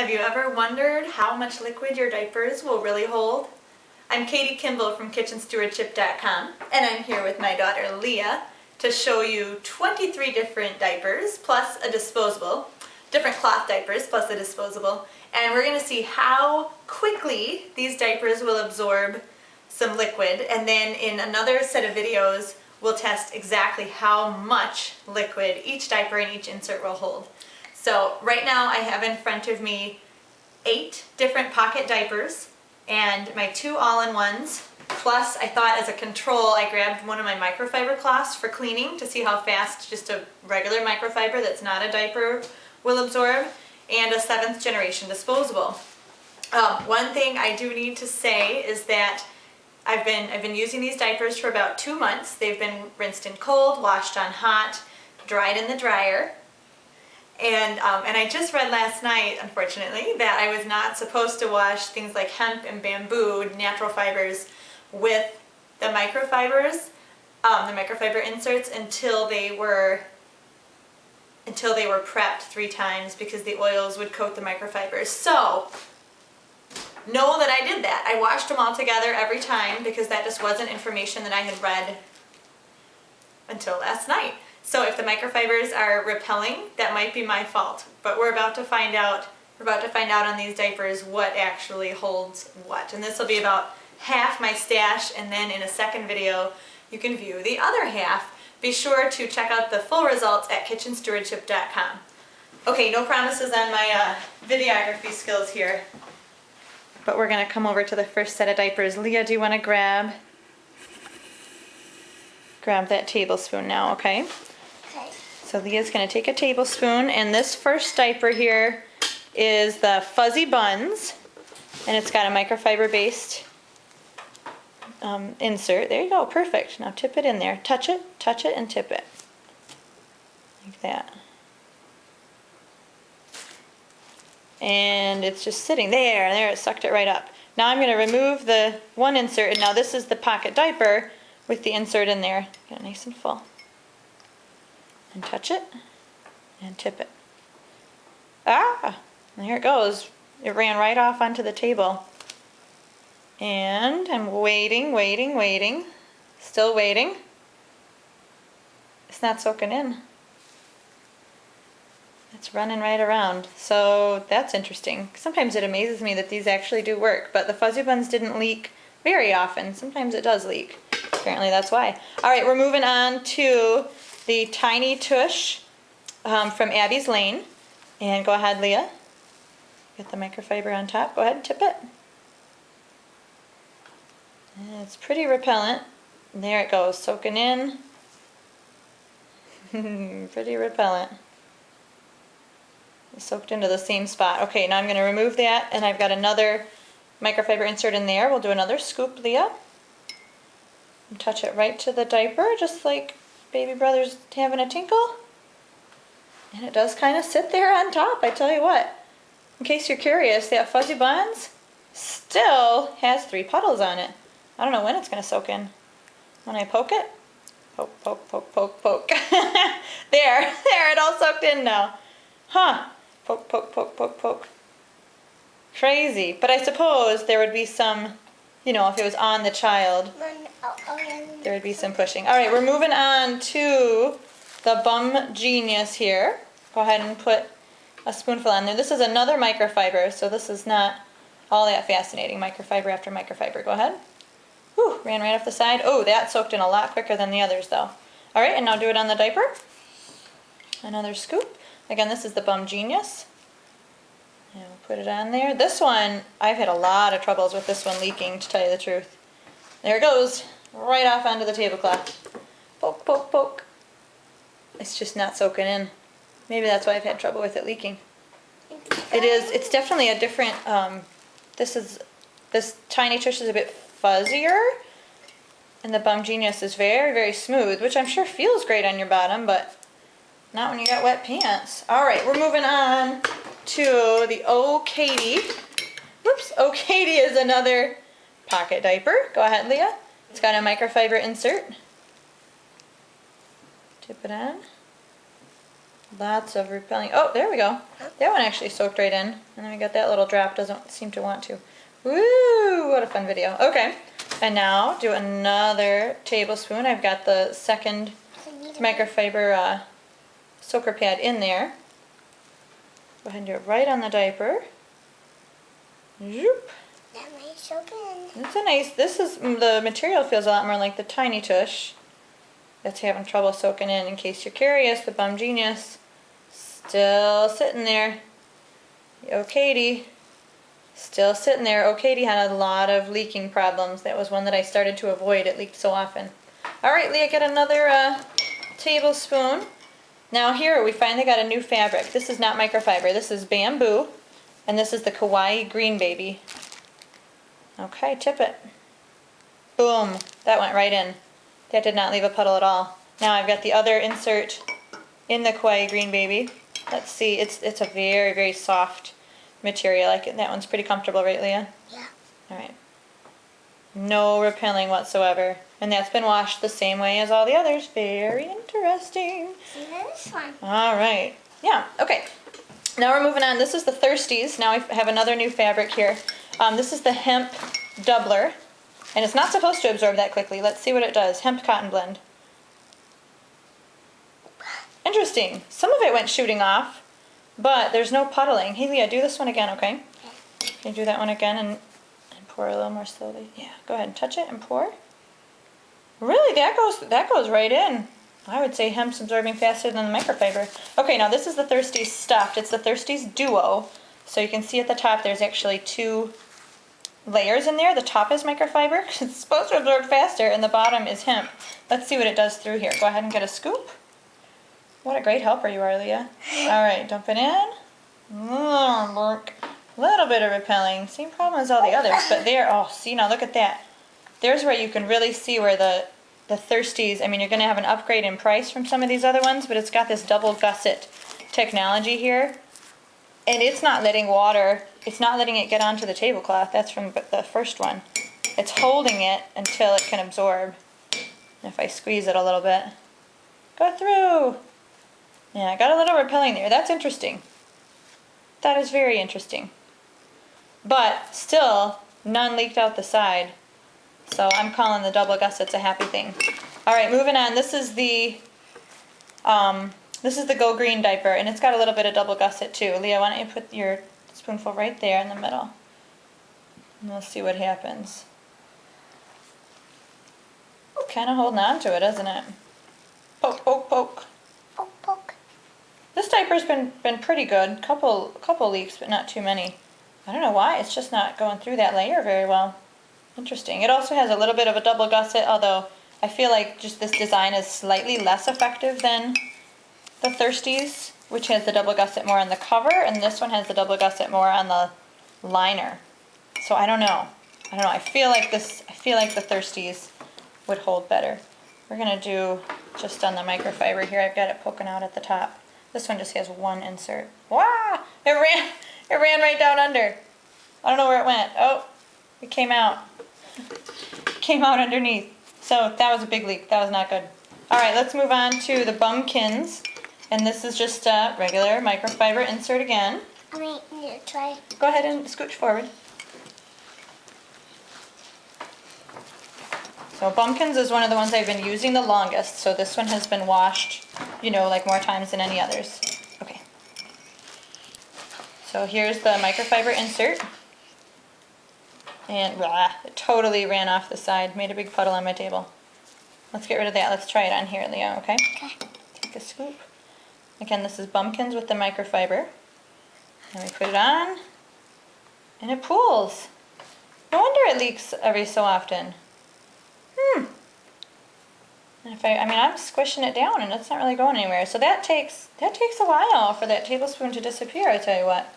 Have you ever wondered how much liquid your diapers will really hold? I'm Katie Kimball from KitchenStewardship.com, and I'm here with my daughter Leah to show you 23 different diapers plus a disposable, different cloth diapers plus a disposable, and we're going to see how quickly these diapers will absorb some liquid, and then in another set of videos we'll test exactly how much liquid each diaper and each insert will hold. So right now I have in front of me 8 different pocket diapers and my 2 all-in-ones. Plus I thought as a control I grabbed one of my microfiber cloths for cleaning to see how fast just a regular microfiber that's not a diaper will absorb, and a 7th generation disposable. One thing I do need to say is that I've been using these diapers for about 2 months. They've been rinsed in cold, washed on hot, dried in the dryer. And I just read last night, unfortunately, that I was not supposed to wash things like hemp and bamboo, natural fibers, with the microfibers, the microfiber inserts until they were prepped 3 times, because the oils would coat the microfibers. So know that I did that. I washed them all together every time because that just wasn't information that I had read until last night. So if the microfibers are repelling, that might be my fault. But we're about to find out. We're about to find out on these diapers what actually holds what. And this will be about half my stash, and then in a second video you can view the other half. Be sure to check out the full results at KitchenStewardship.com. Okay, no promises on my videography skills here. But we're going to come over to the first set of diapers. Leah, do you want to grab that tablespoon now, okay? Okay. So Leah's going to take a tablespoon, and this first diaper here is the Fuzzy Buns, and it's got a microfiber based insert. There you go, perfect. Now tip it in there. Touch it, and tip it. Like that. And it's just sitting there, and there it sucked it right up. Now I'm going to remove the one insert, and now this is the pocket diaper with the insert in there. Get it nice and full. And touch it, and tip it. Ah! And here it goes. It ran right off onto the table. And I'm waiting. Still waiting. It's not soaking in. It's running right around. So that's interesting. Sometimes it amazes me that these actually do work, but the Fuzzy Buns didn't leak very often. Sometimes it does leak. Apparently that's why. Alright, we're moving on to the tiny Tush from Abby's Lane. And go ahead, Leah. Get the microfiber on top. Go ahead and tip it. And it's pretty repellent. And there it goes, soaking in. Pretty repellent. It's soaked into the same spot. Okay, now I'm going to remove that, and I've got another microfiber insert in there. We'll do another scoop, Leah. And touch it right to the diaper, just like baby brother's having a tinkle. And it does kind of sit there on top, I tell you what. In case you're curious, that Fuzzy Buns still has 3 puddles on it. I don't know when it's going to soak in. When I poke it? Poke, poke, poke, poke, poke. There, it all soaked in now. Huh. Poke, poke, poke, poke, poke. Crazy. But I suppose there would be some, you know, if it was on the child, there would be some pushing. Alright, we're moving on to the BumGenius here. Go ahead and put a spoonful on there. This is another microfiber, so this is not all that fascinating. Microfiber after microfiber. Go ahead. Whew, ran right off the side. Oh, that soaked in a lot quicker than the others though. Alright, and now do it on the diaper. Another scoop. Again, this is the BumGenius. And we'll put it on there. This one, I've had a lot of troubles with this one leaking, to tell you the truth. There it goes, right off onto the tablecloth. Poke, poke, poke. It's just not soaking in. Maybe that's why I've had trouble with it leaking. It's definitely a different, this tiny Tush is a bit fuzzier, and the BumGenius is very, very smooth, which I'm sure feels great on your bottom, but not when you got wet pants. Alright, we're moving on to the Oh Katie. Whoops, Oh Katie is another pocket diaper. Go ahead, Leah. It's got a microfiber insert. Tip it on. Lots of repelling. Oh, there we go. That one actually soaked right in. And then we got that little drop, doesn't seem to want to. Woo, what a fun video. Okay, and now do another tablespoon. I've got the second microfiber soaker pad in there. Go ahead and do it right on the diaper. Zoop. That might soak in. It's a nice, the material feels a lot more like the tiny Tush. That's having trouble soaking in case you're curious, the BumGenius. Still sitting there. Oh, Katie. Still sitting there. Oh, Katie had a lot of leaking problems. That was one that I started to avoid. It leaked so often. All right, Leah, get another tablespoon. Now here, we finally got a new fabric. This is not microfiber. This is bamboo, and this is the Kawaii Green Baby. Okay, tip it. Boom. That went right in. That did not leave a puddle at all. Now I've got the other insert in the Kawaii Green Baby. Let's see, it's a very, very soft material. Like that one's pretty comfortable, right, Leah? Yeah. All right. No repelling whatsoever. And that's been washed the same way as all the others. Very interesting. See this one. All right. Yeah, okay. Now we're moving on. This is the Thirsties. Now I have another new fabric here. This is the Hemp Doubler. And it's not supposed to absorb that quickly. Let's see what it does. Hemp Cotton Blend. Interesting. Some of it went shooting off, but there's no puddling. Hey, Leah, do this one again, okay? Can you do that one again and pour a little more slowly? Yeah, go ahead and touch it and pour. Really, that goes right in. I would say hemp's absorbing faster than the microfiber. Okay, now this is the Thirsties Stuffed. It's the Thirsties Duo. So you can see at the top there's actually two layers in there. The top is microfiber because it's supposed to absorb faster, and the bottom is hemp. Let's see what it does through here. Go ahead and get a scoop. What a great helper you are, Leah. All right, dump it in. Little bit of repelling. Same problem as all the others, but there, oh, see, now look at that. There's where you can really see where the Thirsties, I mean, you're going to have an upgrade in price from some of these other ones, but it's got this double gusset technology here. And it's not letting water, it's not letting it get onto the tablecloth. That's from the first one. It's holding it until it can absorb. And if I squeeze it a little bit, go through. Yeah, I got a little repelling there. That's interesting. That is very interesting. But still, none leaked out the side. So I'm calling the double gussets a happy thing. All right, moving on. This is the GoGreen diaper, and it's got a little bit of double gusset too. Leah, why don't you put your spoonful right there in the middle, and we'll see what happens. Kind of holding on to it, isn't it? Poke, poke, poke. Poke, poke. This diaper's been pretty good. Couple leaks, but not too many. I don't know why. It's just not going through that layer very well. Interesting. It also has a little bit of a double gusset, although I feel like just this design is slightly less effective than the Thirsties, which has the double gusset more on the cover, and this one has the double gusset more on the liner. So I don't know. I feel like the Thirsties would hold better. We're gonna do just on the microfiber here. I've got it poking out at the top. This one just has one insert. Wow! It ran right down under. I don't know where it went. Oh, it came out. Came out underneath. So that was a big leak. That was not good. All right, let's move on to the Bumpkins. And this is just a regular microfiber insert again. I mean, yeah, try. Go ahead and scooch forward. So Bumpkins is one of the ones I've been using the longest. So this one has been washed, you know, like more times than any others. Okay. So here's the microfiber insert. And it totally ran off the side, made a big puddle on my table. Let's get rid of that. Let's try it on here, Leo, okay? Okay. Take a scoop. Again, this is Bumpkins with the microfiber. And we put it on, and it pools. No wonder it leaks every so often. And if I'm squishing it down, and it's not really going anywhere. So that takes a while for that tablespoon to disappear, I tell you what.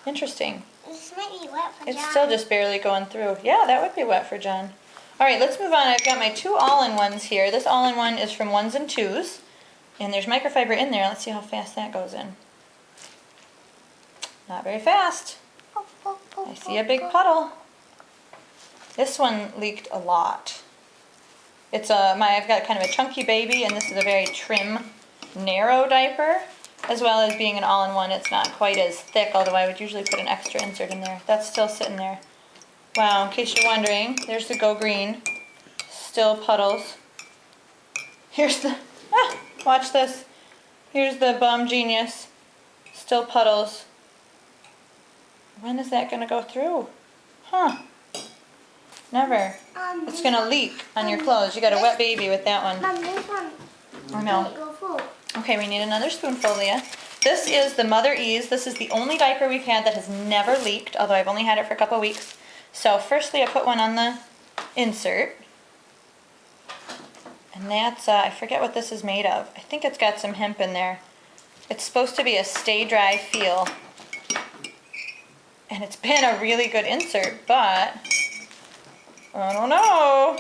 Interesting. This might be wet for John. It's still just barely going through. Yeah, that would be wet for John. All right, let's move on. I've got my two all-in-ones here. This all-in-one is from Ones and Twos, and there's microfiber in there. Let's see how fast that goes in. Not very fast. I see a big puddle. This one leaked a lot. It's I've got kind of a chunky baby, and this is a very trim narrow diaper, as well as being an all-in-one. It's not quite as thick, although I would usually put an extra insert in there. That's still sitting there. Wow, in case you're wondering, there's the GoGreen. Still puddles. Here's the, watch this. Here's the BumGenius. Still puddles. When is that gonna go through? Huh. Never. It's gonna leak on your clothes. You got a wet baby with that one. Mom, this one. I know. Go full. Okay, we need another spoonful, Leah. This is the Mother Ease. This is the only diaper we've had that has never leaked, although I've only had it for a couple weeks. So firstly, I put one on the insert. And that's, I forget what this is made of. I think it's got some hemp in there. It's supposed to be a stay dry feel. And it's been a really good insert, but I don't know.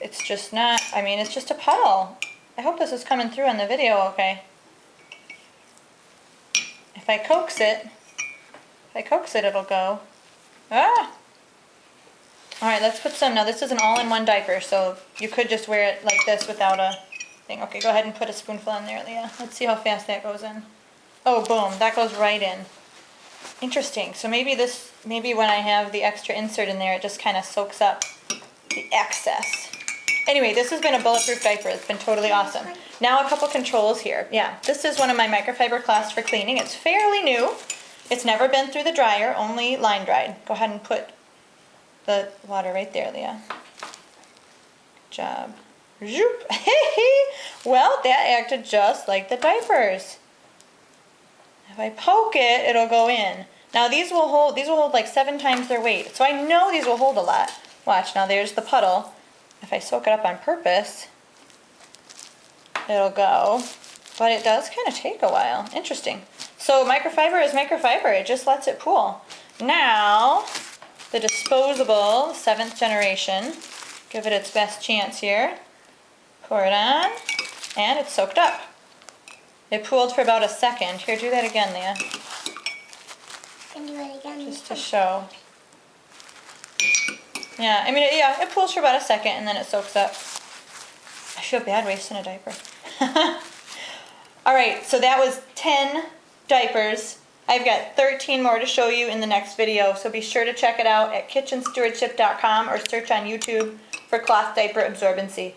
It's just not, I mean, it's just a puddle. I hope this is coming through on the video okay. If I coax it, it'll go. Ah! Alright, let's put some, now this is an all-in-one diaper, so you could just wear it like this without a thing. Okay, go ahead and put a spoonful in there, Leah. Let's see how fast that goes in. Oh, boom, that goes right in. Interesting, so maybe when I have the extra insert in there, it just kind of soaks up the excess. Anyway, this has been a bulletproof diaper. It's been totally awesome. Now a couple controls here. Yeah, this is one of my microfiber cloths for cleaning. It's fairly new. It's never been through the dryer, only line dried. Go ahead and put the water right there, Leah. Good job. Zoop. Well, that acted just like the diapers. If I poke it, it'll go in. Now these will hold like 7 times their weight. So I know these will hold a lot. Watch, now there's the puddle. If I soak it up on purpose, it'll go. But it does kind of take a while. Interesting. So microfiber is microfiber. It just lets it pool. Now, the disposable 7th generation. Give it its best chance here. Pour it on, and it's soaked up. It pooled for about a second. Here, do that again, Leah. Can do it again. Just to show. Yeah, I mean, yeah, it pools for about a second and then it soaks up. I feel bad wasting a diaper. Alright, so that was 10 diapers. I've got 13 more to show you in the next video, so be sure to check it out at kitchenstewardship.com or search on YouTube for cloth diaper absorbency.